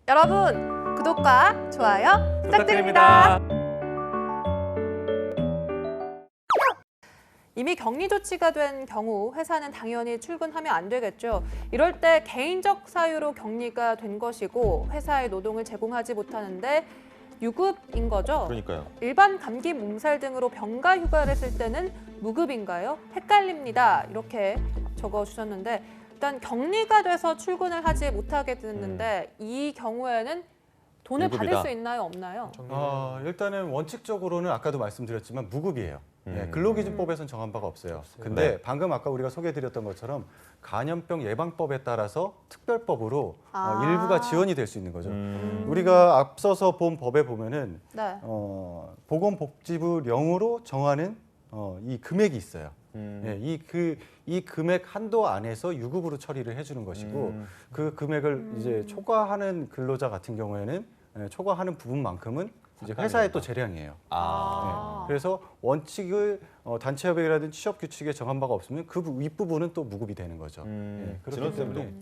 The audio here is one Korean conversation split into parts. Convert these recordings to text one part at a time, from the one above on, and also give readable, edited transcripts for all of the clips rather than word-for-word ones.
여러분, 구독과 좋아요 부탁드립니다. 이미 격리 조치가 된 경우 회사는 당연히 출근하면 안 되겠죠. 이럴 때 개인적 사유로 격리가 된 것이고 회사에 노동을 제공하지 못하는데 유급인 거죠. 그러니까요. 일반 감기, 몸살 등으로 병가 휴가를 쓸 때는 무급인가요? 헷갈립니다. 이렇게 적어주셨는데 일단 격리가 돼서 출근을 하지 못하게 됐는데 이 경우에는 돈을 유급이다. 받을 수 있나요? 없나요? 일단은 원칙적으로는 아까도 말씀드렸지만 무급이에요. 네, 근로기준법에서는 정한 바가 없어요. 근데 네. 방금 아까 우리가 소개해드렸던 것처럼 간염병 예방법에 따라서 특별법으로 일부가 지원이 될 수 있는 거죠. 우리가 앞서서 본 법에 보면은 네. 보건복지부령으로 정하는 이 금액이 있어요. 예, 이 금액 한도 안에서 유급으로 처리를 해주는 것이고 그 금액을 이제 초과하는 근로자 같은 경우에는 초과하는 부분만큼은 이제 회사의 또 재량이에요. 네, 그래서 원칙을 단체협약이라든지 취업규칙에 정한 바가 없으면 그 윗부분은 또 무급이 되는 거죠. 그렇기 때문에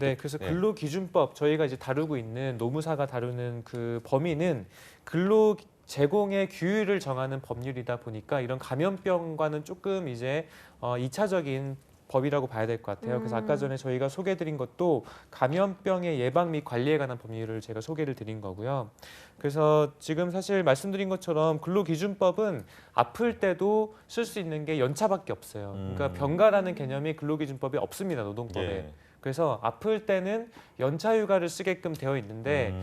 네, 그래서 근로기준법 저희가 이제 다루고 있는 노무사가 다루는 그 범위는 근로 제공의 규율을 정하는 법률이다 보니까 이런 감염병과는 조금 이제 2차적인 법이라고 봐야 될 것 같아요. 그래서 아까 전에 저희가 소개해드린 것도 감염병의 예방 및 관리에 관한 법률을 제가 소개를 드린 거고요. 그래서 지금 사실 말씀드린 것처럼 근로기준법은 아플 때도 쓸 수 있는 게 연차밖에 없어요. 그러니까 병가라는 개념이 근로기준법에 없습니다. 노동법에. 예. 그래서 아플 때는 연차 휴가를 쓰게끔 되어 있는데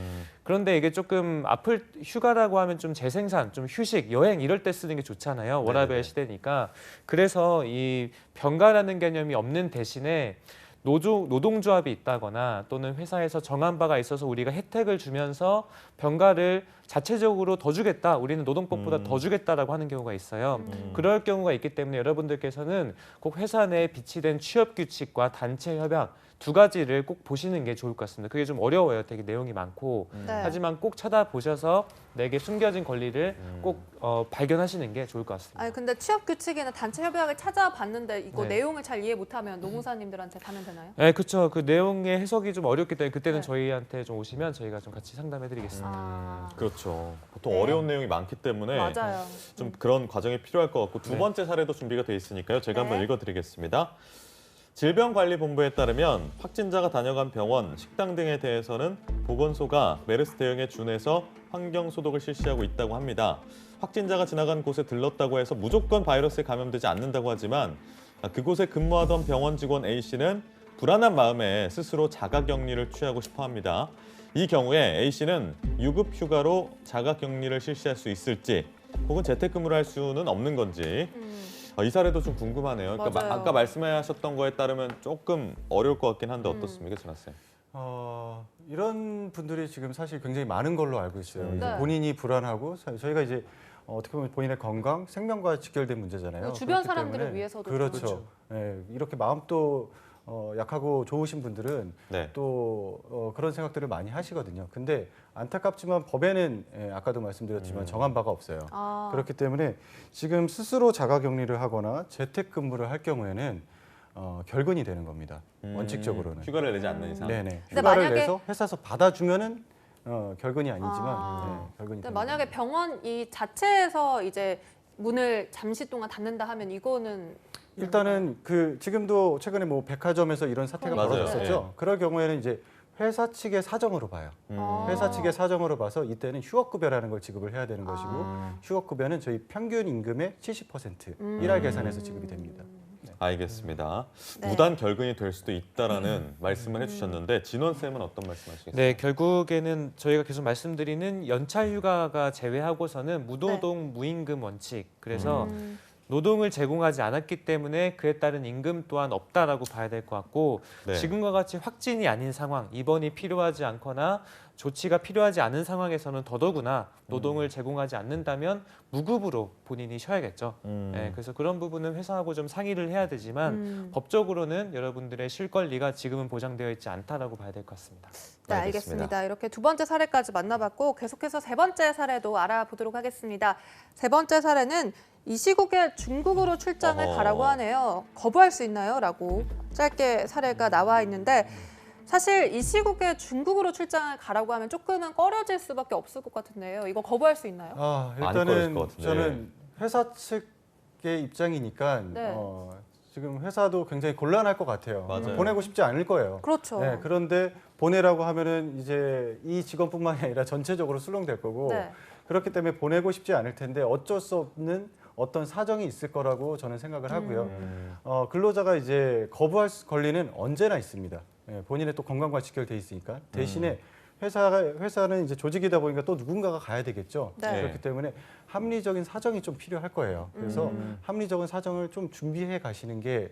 그런데 이게 조금 아플 휴가라고 하면 좀 재생산, 좀 휴식, 여행 이럴 때 쓰는 게 좋잖아요. 워라밸 시대니까. 그래서 이 병가라는 개념이 없는 대신에 노동조합이 있다거나 또는 회사에서 정한 바가 있어서 우리가 혜택을 주면서 병가를 자체적으로 더 주겠다. 우리는 노동법보다 더 주겠다라고 하는 경우가 있어요. 그럴 경우가 있기 때문에 여러분들께서는 꼭 회사 내에 비치된 취업규칙과 단체 협약 두 가지를 꼭 보시는 게 좋을 것 같습니다. 그게 좀 어려워요. 되게 내용이 많고. 네. 하지만 꼭 찾아보셔서 내게 숨겨진 권리를 꼭 발견하시는 게 좋을 것 같습니다. 아니 근데 취업 규칙이나 단체 협약을 찾아봤는데 이거 네. 내용을 잘 이해 못하면 노무사님들한테 가면 되나요? 네, 그렇죠. 그 내용의 해석이 좀 어렵기 때문에 그때는 네. 저희한테 좀 오시면 저희가 좀 같이 상담해드리겠습니다. 그렇죠. 보통 네. 어려운 내용이 많기 때문에 맞아요. 좀 그런 과정이 필요할 것 같고 두 네. 번째 사례도 준비가 돼 있으니까요. 제가 네. 한번 읽어드리겠습니다. 질병관리본부에 따르면 확진자가 다녀간 병원, 식당 등에 대해서는 보건소가 메르스 대응에 준해서 환경소독을 실시하고 있다고 합니다. 확진자가 지나간 곳에 들렀다고 해서 무조건 바이러스에 감염되지 않는다고 하지만 그곳에 근무하던 병원 직원 A씨는 불안한 마음에 스스로 자가격리를 취하고 싶어 합니다. 이 경우에 A씨는 유급 휴가로 자가격리를 실시할 수 있을지 혹은 재택근무를 할 수는 없는 건지 이 사례도 좀 궁금하네요. 그러니까 맞아요. 아까 말씀하셨던 거에 따르면 조금 어려울 것 같긴 한데 어떻습니까, 진아 쌤? 이런 분들이 지금 사실 굉장히 많은 걸로 알고 있어요. 이제 네. 본인이 불안하고 저희가 이제 어떻게 보면 본인의 건강, 생명과 직결된 문제잖아요. 주변 그렇기 사람들을 때문에 위해서도 그렇죠. 예, 이렇게 마음도 약하고 좋으신 분들은 네. 또 그런 생각들을 많이 하시거든요. 근데 안타깝지만 법에는 아까도 말씀드렸지만 정한 바가 없어요. 그렇기 때문에 지금 스스로 자가격리를 하거나 재택근무를 할 경우에는 결근이 되는 겁니다. 원칙적으로는. 휴가를 내지 않는 이상. 네네. 근데 휴가를 만약에- 내서 회사에서 받아주면은 결근이 아니지만 결근이 근데 되는 만약에 겁니다. 병원 이 자체에서 이제 문을 잠시 동안 닫는다 하면 이거는 일단은 지금도 최근에 뭐 백화점에서 이런 사태가 맞아요. 벌어졌었죠. 그럴 경우에는 이제 회사 측의 사정으로 봐요. 회사 측의 사정으로 봐서 이때는 휴업급여라는 걸 지급을 해야 되는 것이고 휴업급여는 저희 평균 임금의 70% 일할 계산해서 지급이 됩니다. 네. 알겠습니다. 네. 무단 결근이 될 수도 있다라는 말씀을 해주셨는데 진원 쌤은 어떤 말씀하시겠어요? 네, 결국에는 저희가 계속 말씀드리는 연차 휴가가 제외하고서는 무노동 무임금 원칙. 그래서 노동을 제공하지 않았기 때문에 그에 따른 임금 또한 없다라고 봐야 될 것 같고 네. 지금과 같이 확진이 아닌 상황, 입원이 필요하지 않거나 조치가 필요하지 않은 상황에서는 더더구나 노동을 제공하지 않는다면 무급으로 본인이 쉬어야겠죠. 네, 그래서 그런 부분은 회사하고 좀 상의를 해야 되지만 법적으로는 여러분들의 쉴 권리가 지금은 보장되어 있지 않다라고 봐야 될 것 같습니다. 네, 알겠습니다. 이렇게 두 번째 사례까지 만나봤고 계속해서 세 번째 사례도 알아보도록 하겠습니다. 세 번째 사례는 이 시국에 중국으로 출장을 어허. 가라고 하네요. 거부할 수 있나요? 라고 짧게 사례가 나와 있는데 사실 이 시국에 중국으로 출장을 가라고 하면 조금은 꺼려질 수밖에 없을 것 같은데요. 이거 거부할 수 있나요? 안 꺼려질 일단은 것 같은데. 저는 회사 측의 입장이니까 네. 지금 회사도 굉장히 곤란할 것 같아요. 맞아요. 보내고 싶지 않을 거예요. 그렇죠. 네, 그런데 보내라고 하면은 이제 이 직원뿐만이 아니라 전체적으로 술렁될 거고 네. 그렇기 때문에 보내고 싶지 않을 텐데 어쩔 수 없는 어떤 사정이 있을 거라고 저는 생각을 하고요. 근로자가 이제 거부할 권리는 언제나 있습니다. 예, 본인의 또 건강과 직결돼 있으니까 대신에 회사는 이제 조직이다 보니까 또 누군가가 가야 되겠죠. 네. 그렇기 때문에 합리적인 사정이 좀 필요할 거예요. 그래서 합리적인 사정을 좀 준비해 가시는 게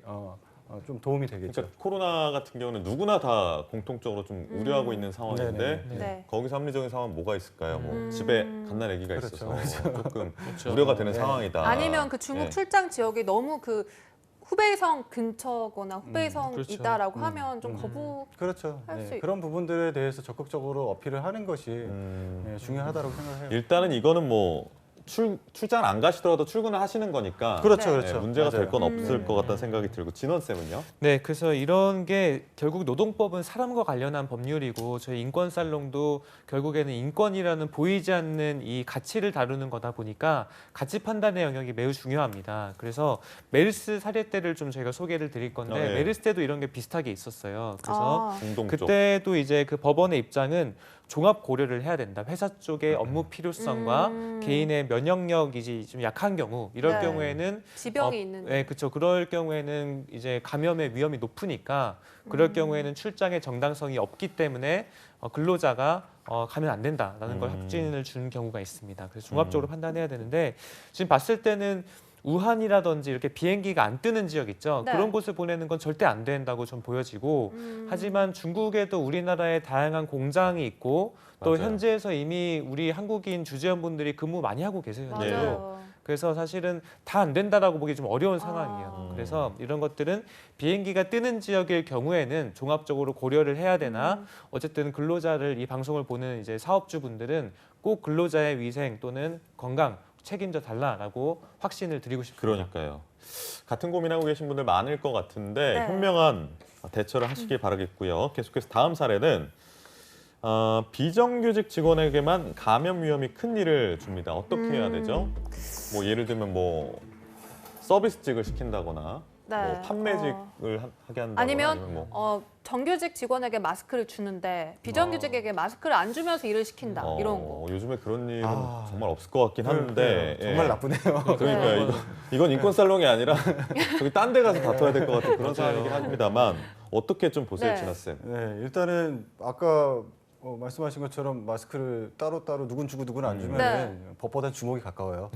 좀 도움이 되겠죠. 그러니까 코로나 같은 경우는 누구나 다 공통적으로 좀 우려하고 있는 상황인데 네네. 네. 거기서 합리적인 상황은 뭐가 있을까요? 뭐 집에 갓난 아기가 그렇죠. 있어서 조금 그렇죠. 우려가 되는 네. 상황이다. 아니면 그 중국 네. 출장 지역이 너무 그 후베이성 근처거나 후베이성이다라고 그렇죠. 하면 좀 거부. 그렇죠. 할수 네, 있- 그런 부분들에 대해서 적극적으로 어필을 하는 것이 중요하다고 생각해요. 일단은 이거는 뭐 출장 안 가시더라도 출근을 하시는 거니까 그렇죠, 네. 그렇죠. 문제가 될 맞아요. 건 없을 것 같다는 생각이 들고 진원 쌤은요? 네, 그래서 이런 게 결국 노동법은 사람과 관련한 법률이고 저희 인권 살롱도 결국에는 인권이라는 보이지 않는 이 가치를 다루는 거다 보니까 가치 판단의 영역이 매우 중요합니다. 그래서 메르스 사례 때를 좀 저희가 소개를 드릴 건데 네. 메르스 때도 이런 게 비슷하게 있었어요. 그래서 공동 쪽. 그때도 이제 그 법원의 입장은 종합 고려를 해야 된다. 회사 쪽의 업무 필요성과 개인의 면역력이 좀 약한 경우 이럴 네. 경우에는 지병이 있는. 네, 그렇죠. 그럴 경우에는 이제 감염의 위험이 높으니까 그럴 경우에는 출장의 정당성이 없기 때문에 근로자가 가면 안 된다라는 걸 확진을 준 경우가 있습니다. 그래서 종합적으로 판단해야 되는데 지금 봤을 때는 우한이라든지 이렇게 비행기가 안 뜨는 지역 있죠. 네. 그런 곳을 보내는 건 절대 안 된다고 좀 보여지고 하지만 중국에도 우리나라의 다양한 공장이 있고 또 맞아요. 현지에서 이미 우리 한국인 주재원분들이 근무 많이 하고 계세요. 현재도. 맞아요. 그래서 사실은 다 안 된다라고 보기 좀 어려운 상황이에요. 아. 그래서 이런 것들은 비행기가 뜨는 지역일 경우에는 종합적으로 고려를 해야 되나 어쨌든 근로자를 이 방송을 보는 이제 사업주분들은 꼭 근로자의 위생 또는 건강 책임져 달라라고 확신을 드리고 싶습니다. 그러니까요. 같은 고민하고 계신 분들 많을 것 같은데 네. 현명한 대처를 하시길 바라겠고요. 계속해서 다음 사례는 비정규직 직원에게만 감염 위험이 큰 일을 줍니다. 어떻게 해야 되죠? 뭐 예를 들면 뭐 서비스직을 시킨다거나 네. 뭐 판매직을 하게 한다거나 아니면 뭐 정규직 직원에게 마스크를 주는데 비정규직에게 마스크를 안 주면서 일을 시킨다 이런 거. 요즘에 그런 일은 아. 정말 없을 것 같긴 한데 그래요. 정말 예. 나쁘네요. 그러니까 네. 이건 인권 살롱이 아니라 저기 딴 데 가서 다퉈야 될 것 같은 그런 상황이긴 합니다만 어떻게 좀 보세요, 네. 진아 쌤? 네, 일단은 아까 말씀하신 것처럼 마스크를 따로따로 누군 주고 누군 안 주면 법보다 주목이 가까워요.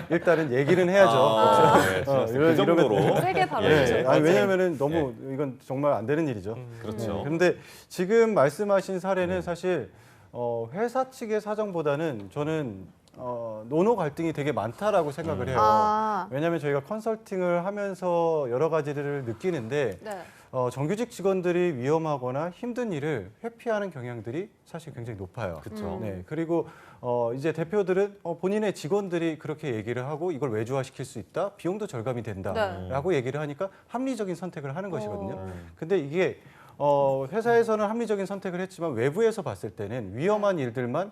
일단은 얘기는 해야죠. 네, 진아 쌤. 그 정도로 세게 바로 예. 해주죠. 아니, 왜냐하면은 너무 이건 정말 안 되는 일이죠. 그렇죠. 그런데 지금 말씀하신 사례는 사실 회사 측의 사정보다는 저는 노노 갈등이 되게 많다라고 생각을 해요. 아, 왜냐하면 저희가 컨설팅을 하면서 여러 가지를 느끼는데 네. 정규직 직원들이 위험하거나 힘든 일을 회피하는 경향들이 사실 굉장히 높아요. 그렇죠. 네, 그리고 이제 대표들은 본인의 직원들이 그렇게 얘기를 하고 이걸 외주화시킬 수 있다, 비용도 절감이 된다라고 얘기를 하니까 합리적인 선택을 하는 것이거든요. 근데 이게 회사에서는 합리적인 선택을 했지만 외부에서 봤을 때는 위험한 일들만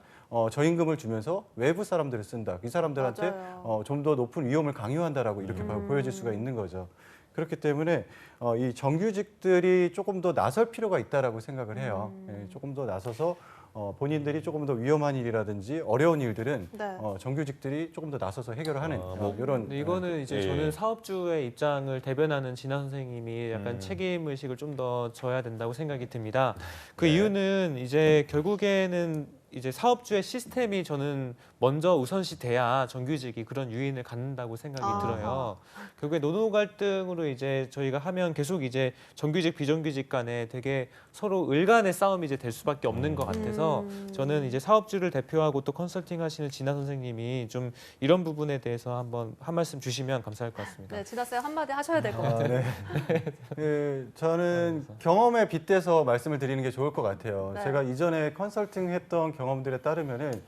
저임금을 주면서 외부 사람들을 쓴다. 이 사람들한테 맞아요. 좀 더 높은 위험을 강요한다라고 이렇게 보여질 수가 있는 거죠. 그렇기 때문에 이 정규직들이 조금 더 나설 필요가 있다라고 생각을 해요. 예, 조금 더 나서서 본인들이 조금 더 위험한 일이라든지 어려운 일들은 네. 정규직들이 조금 더 나서서 해결을 하는 뭐 이런 근데 이거는 이제 예. 저는 사업주의 입장을 대변하는 진아 선생님이 약간 음. 책임 의식을 좀 더 져야 된다고 생각이 듭니다. 그 네. 이유는 이제 결국에는 이제 사업주의 시스템이 저는 먼저 우선시 돼야 정규직이 그런 유인을 갖는다고 생각이 아하. 들어요. 결국에 노노 갈등으로 이제 저희가 하면 계속 이제 정규직 비정규직 간에 되게 서로 을간의 싸움이 이제 될 수밖에 없는 것 같아서 저는 이제 사업주를 대표하고 또 컨설팅 하시는 진아 선생님이 좀 이런 부분에 대해서 한번 한 말씀 주시면 감사할 것 같습니다. 네, 진아 쌤 한마디 하셔야 될 것 같아요. 네. 저는 경험에 빗대서 말씀을 드리는 게 좋을 것 같아요. 네. 제가 이전에 컨설팅했던 경험들에 따르면은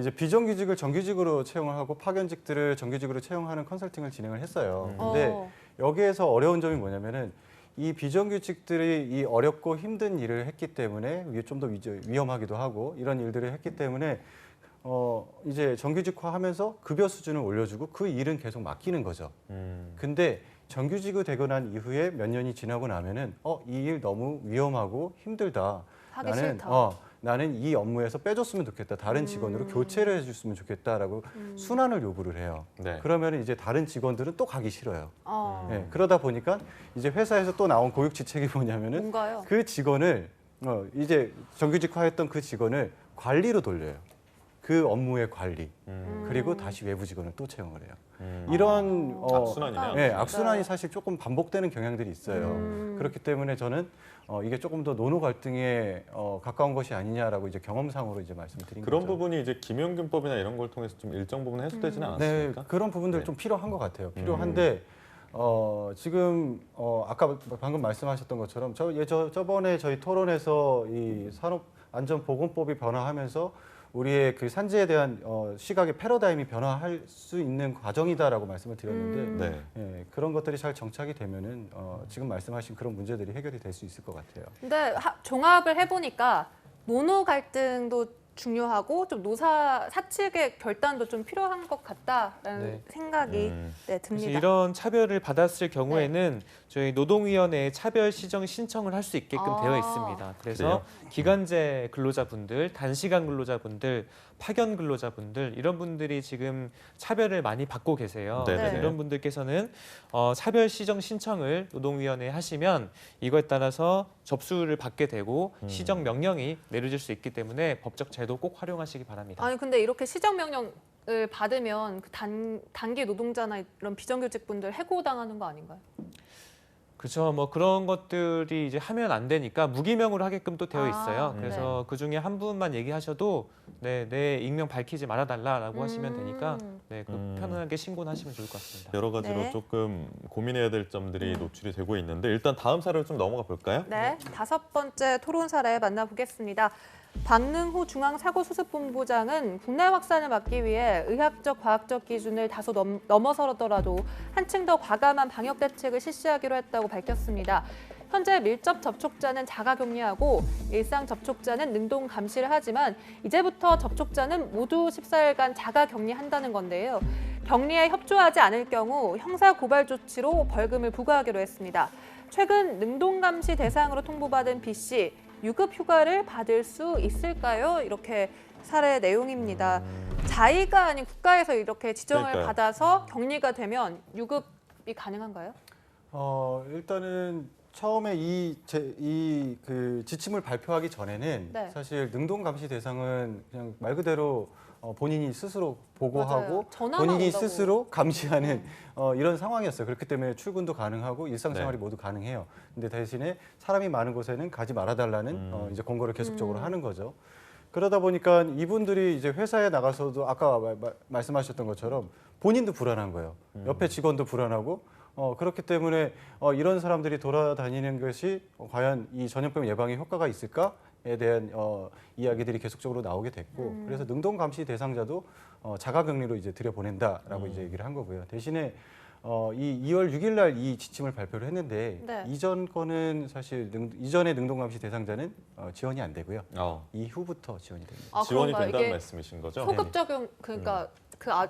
이제 비정규직을 정규직으로 채용을 하고 파견직들을 정규직으로 채용하는 컨설팅을 진행을 했어요. 근데 여기에서 어려운 점이 뭐냐면은 이 비정규직들이 이 어렵고 힘든 일을 했기 때문에 좀 더 위험하기도 하고 이런 일들을 했기 때문에 이제 정규직화하면서 급여 수준을 올려주고 그 일은 계속 맡기는 거죠. 근데 정규직이 되고 난 이후에 몇 년이 지나고 나면은 이 일 너무 위험하고 힘들다. 하기 싫다. 나는 이 업무에서 빼줬으면 좋겠다. 다른 직원으로 교체를 해줬으면 좋겠다라고 순환을 요구를 해요. 네. 그러면 이제 다른 직원들은 또 가기 싫어요. 어. 네, 그러다 보니까 이제 회사에서 또 나온 고육지책이 뭐냐면은 뭔가요? 그 직원을 이제 정규직화했던 그 직원을 관리로 돌려요. 그 업무의 관리. 그리고 다시 외부 직원을 또 채용을 해요. 이런 악순환이네요. 네, 악순환이 사실 조금 반복되는 경향들이 있어요. 음. 그렇기 때문에 저는 이게 조금 더 노노 갈등에 가까운 것이 아니냐라고 이제 경험상으로 이제 말씀드린 그런 거죠. 부분이 이제 김용균법이나 이런 걸 통해서 좀 일정 부분 해소되지는 네, 않았습니까? 그런 부분들 네. 좀 필요한 것 같아요. 필요한데 지금 아까 방금 말씀하셨던 것처럼 저번에 저희 토론에서 이 산업안전보건법이 변화하면서 우리의 그 산재에 대한 시각의 패러다임이 변화할 수 있는 과정이다라고 말씀을 드렸는데 네. 예, 그런 것들이 잘 정착이 되면은 지금 말씀하신 그런 문제들이 해결이 될 수 있을 것 같아요. 근데 종합을 해보니까 노노 갈등도 중요하고 좀 노사 사측의 결단도 좀 필요한 것 같다라는 네. 생각이 네, 그래서 듭니다. 이런 차별을 받았을 경우에는 저희 노동위원회에 차별 시정 신청을 할 수 있게끔 아. 되어 있습니다. 그래서 그래요? 기간제 근로자분들, 단시간 근로자분들, 파견 근로자분들 이런 분들이 지금 차별을 많이 받고 계세요. 네네네. 그래서 이런 분들께서는 차별 시정 신청을 노동위원회에 하시면 이거에 따라서 접수를 받게 되고 시정 명령이 내려질 수 있기 때문에 법적 제도 꼭 활용하시기 바랍니다. 아니 근데 이렇게 시정 명령을 받으면 그 단기 노동자나 이런 비정규직 분들 해고당하는 거 아닌가요? 그렇죠. 뭐 그런 것들이 이제 하면 안 되니까 무기명으로 하게끔 또 되어 아, 있어요. 네. 그래서 그 중에 한 분만 얘기하셔도 내 익명 밝히지 말아달라라고 하시면 되니까 편안하게 신고는 하시면 좋을 것 같습니다. 여러 가지로 네. 조금 고민해야 될 점들이 노출이 되고 있는데 일단 다음 사례로 좀 넘어가 볼까요? 네, 5번째 토론 사례 만나보겠습니다. 박능호 중앙사고수습본부장은 국내 확산을 막기 위해 의학적, 과학적 기준을 다소 넘어서더라도 한층 더 과감한 방역 대책을 실시하기로 했다고 밝혔습니다. 현재 밀접 접촉자는 자가격리하고 일상 접촉자는 능동 감시를 하지만 이제부터 접촉자는 모두 14일간 자가격리한다는 건데요. 격리에 협조하지 않을 경우 형사고발 조치로 벌금을 부과하기로 했습니다. 최근 능동 감시 대상으로 통보받은 B 씨 유급 휴가를 받을 수 있을까요? 이렇게 사례 내용입니다. 자의가 아닌 국가에서 이렇게 지정을 그러니까요. 받아서 격리가 되면 유급이 가능한가요? 일단은 처음에 그 지침을 발표하기 전에는 네. 사실 능동 감시 대상은 그냥 말 그대로 본인이 스스로 보고하고 맞아요. 전화만 본인이 온다고. 스스로 감시하는 이런 상황이었어요. 그렇기 때문에 출근도 가능하고 일상생활이 네. 모두 가능해요. 근데 대신에 사람이 많은 곳에는 가지 말아달라는 이제 권고를 계속적으로 하는 거죠. 그러다 보니까 이분들이 이제 회사에 나가서도 아까 말씀하셨던 것처럼 본인도 불안한 거예요. 옆에 직원도 불안하고 그렇기 때문에 이런 사람들이 돌아다니는 것이 과연 이 전염병 예방에 효과가 있을까에 대한 이야기들이 계속적으로 나오게 됐고 그래서 능동 감시 대상자도 자가격리로 이제 들여보낸다라고 이제 얘기를 한 거고요. 대신에 이 2월 6일 날 이 지침을 발표를 했는데 네. 이전 거는 사실 이전의 능동 감시 대상자는 지원이 안 되고요. 이후부터 지원이 됩니다. 아, 지원이 그런가요? 된다는 이게 말씀이신 거죠? 소급 적용 그러니까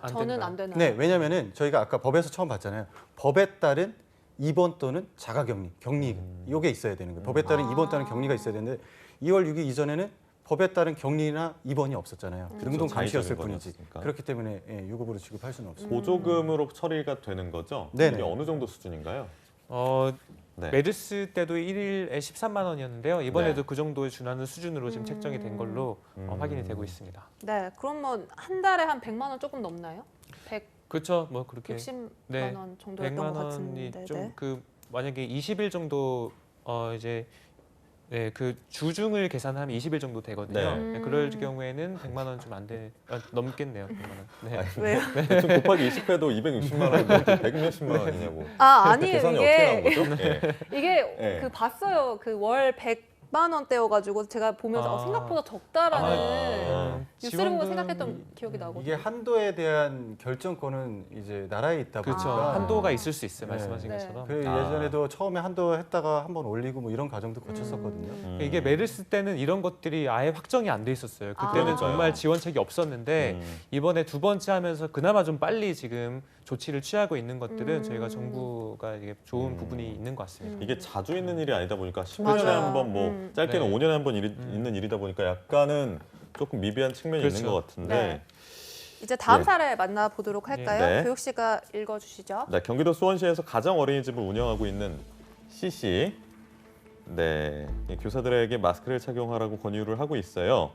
저는 된다. 안 되나요? 네, 왜냐면은 저희가 아까 법에서 처음 봤잖아요. 법에 따른 입원 또는 자가격리, 격리 이게 있어야 되는 거예요. 법에 따른 입원 또는 격리가 있어야 되는데 2월 6일 이전에는 법에 따른 격리나 입원이 없었잖아요. 능동 감시였을 자의적인 뿐이지. 거였으니까. 그렇기 때문에 유급으로 지급할 수는 없습니다. 보조금으로 처리가 되는 거죠? 네네. 이게 어느 정도 수준인가요? 네. 메르스 때도 1일에 13만 원이었는데요. 이번에도 네. 그 정도에 준하는 수준으로 지금 책정이 된 걸로 확인이 되고 있습니다. 네, 그럼 뭐 한 달에 한 100만 원 조금 넘나요? 그렇죠. 뭐 그렇게 160만 네, 원 정도였던 100만 것 원이 같은데. 좀 그 만약에 20일 정도 이제 그 주중을 계산하면 20일 정도 되거든요. 네. 네, 그럴 경우에는 100만 원 좀 안 넘겠네요. 100만 원. 네. 왜요? 대충 곱하기 20회도 260만 원인데 100몇십만 원이냐고. 아, 아니에요. 계산이 어떻게 나온 이게 거죠? 예. 이게 네. 그 봤어요. 그 월 100 6만 원대여가지고 제가 보면서 생각보다 적다라는 뉴스를 보고 지원금- 생각했던 기억이 나거든요. 이게 한도에 대한 결정권은 이제 나라에 있다 보니까 그렇죠. 한도가 있을 수 있어요. 네. 말씀하신 네. 것처럼. 그 예전에도 처음에 한도 했다가 한번 올리고 뭐 이런 과정도 거쳤었거든요. 이게 메르스 때는 이런 것들이 아예 확정이 안 돼 있었어요. 그때는 아. 정말 지원책이 없었는데 이번에 두 번째 하면서 그나마 좀 빨리 지금 조치를 취하고 있는 것들은 저희가 정부가 이게 좋은 부분이 있는 것 같습니다. 이게 자주 있는 일이 아니다 보니까 10년에 맞아요. 한 번, 뭐 짧게는 네. 5년에 한 번 있는 일이다 보니까 약간은 조금 미비한 측면이 있는 그렇죠. 것 같은데. 네. 이제 다음 네. 사례 만나보도록 할까요? 네. 교육 씨가 읽어주시죠. 네, 경기도 수원시에서 가정 어린이집을 운영하고 있는 C씨. 네, 이 교사들에게 마스크를 착용하라고 권유를 하고 있어요.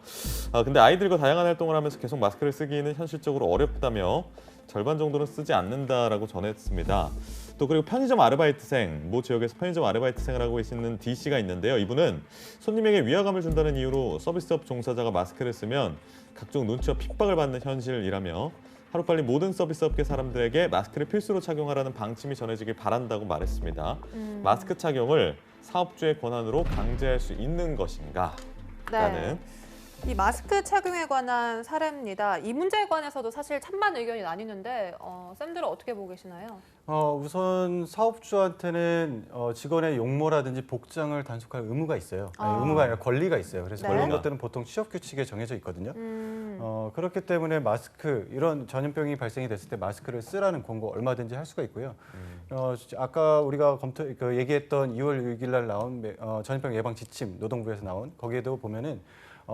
근데 아이들과 다양한 활동을 하면서 계속 마스크를 쓰기는 현실적으로 어렵다며 절반 정도는 쓰지 않는다라고 전했습니다. 또 그리고 편의점 아르바이트생, 모 지역에서 편의점 아르바이트생을 하고 계시는 D씨가 있는데요. 이분은 손님에게 위화감을 준다는 이유로 서비스업 종사자가 마스크를 쓰면 각종 눈치와 핍박을 받는 현실이라며 하루빨리 모든 서비스업계 사람들에게 마스크를 필수로 착용하라는 방침이 전해지길 바란다고 말했습니다. 마스크 착용을 사업주의 권한으로 강제할 수 있는 것인가? 라는 이 마스크 착용에 관한 사례입니다. 이 문제에 관해서도 사실 찬반 의견이 나뉘는데 쌤들은 어떻게 보고 계시나요? 우선 사업주한테는 직원의 용모라든지 복장을 단속할 의무가 있어요. 아니, 의무가 아니라 권리가 있어요. 그래서 네. 그런 것들은 보통 취업 규칙에 정해져 있거든요. 그렇기 때문에 마스크, 이런 전염병이 발생이 됐을 때 마스크를 쓰라는 권고 얼마든지 할 수가 있고요. 아까 우리가 얘기했던 2월 6일 날 나온 전염병 예방 지침 노동부에서 나온 거기에도 보면은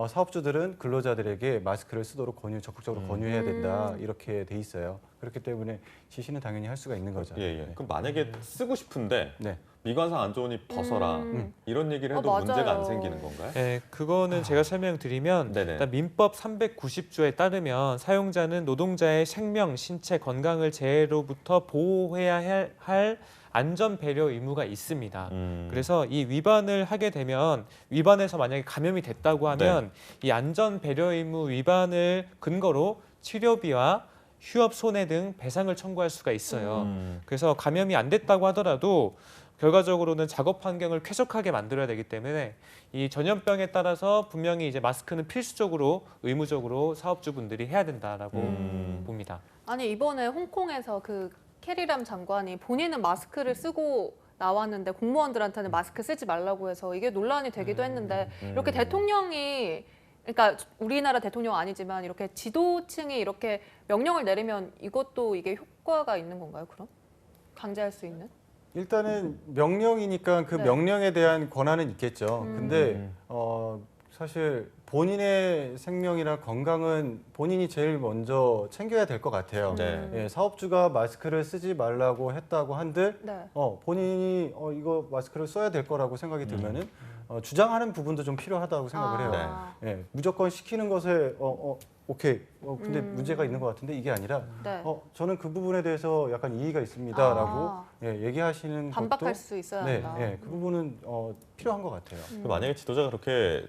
사업주들은 근로자들에게 마스크를 쓰도록 적극적으로 권유해야 된다 이렇게 돼 있어요. 그렇기 때문에 지시는 당연히 할 수가 있는 거죠. 예, 예. 그럼 만약에 쓰고 싶은데 네. 미관상 안 좋으니 벗어라 이런 얘기를 해도 맞아요. 문제가 안 생기는 건가요? 네, 그거는 제가 설명드리면 네네. 일단 민법 390조에 따르면 사용자는 노동자의 생명, 신체, 건강을 재해로부터 보호해야 할 안전 배려 의무가 있습니다. 그래서 이 위반을 하게 되면 위반해서 만약에 감염이 됐다고 하면 이 안전 배려 의무 위반을 근거로 치료비와 휴업 손해 등 배상을 청구할 수가 있어요. 그래서 감염이 안 됐다고 하더라도 결과적으로는 작업 환경을 쾌적하게 만들어야 되기 때문에 이 전염병에 따라서 분명히 이제 마스크는 필수적으로 의무적으로 사업주분들이 해야 된다라고 봅니다. 아니 이번에 홍콩에서 그 캐리람 장관이 본인은 마스크를 쓰고 나왔는데 공무원들한테는 마스크 쓰지 말라고 해서 이게 논란이 되기도 했는데 이렇게 대통령이 그러니까 우리나라 대통령 아니지만 이렇게 지도층이 이렇게 명령을 내리면 이것도 이게 효과가 있는 건가요? 그럼 강제할 수 있는? 일단은 명령이니까 그 네. 명령에 대한 권한은 있겠죠. 근데 사실 본인의 생명이나 건강은 본인이 제일 먼저 챙겨야 될 것 같아요. 네. 예, 사업주가 마스크를 쓰지 말라고 했다고 한들 네. 본인이 이거 마스크를 써야 될 거라고 생각이 들면은 주장하는 부분도 좀 필요하다고 생각을 해요. 아. 예, 무조건 시키는 것에 오케이. 근데 문제가 있는 것 같은데 이게 아니라 네. 저는 그 부분에 대해서 약간 이의가 있습니다라고 얘기하시는 반박할 것도 수 있어야 네, 한다. 그 부분은 필요한 것 같아요. 만약에 지도자가 그렇게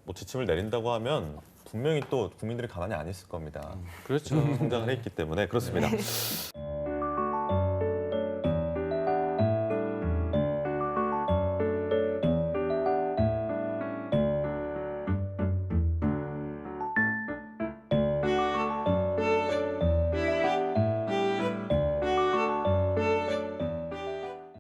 뭐 지침을 내린다고 하면 분명히 또 국민들이 가만히 안 있을 겁니다. 그렇죠. 성장을 했기 때문에 그렇습니다.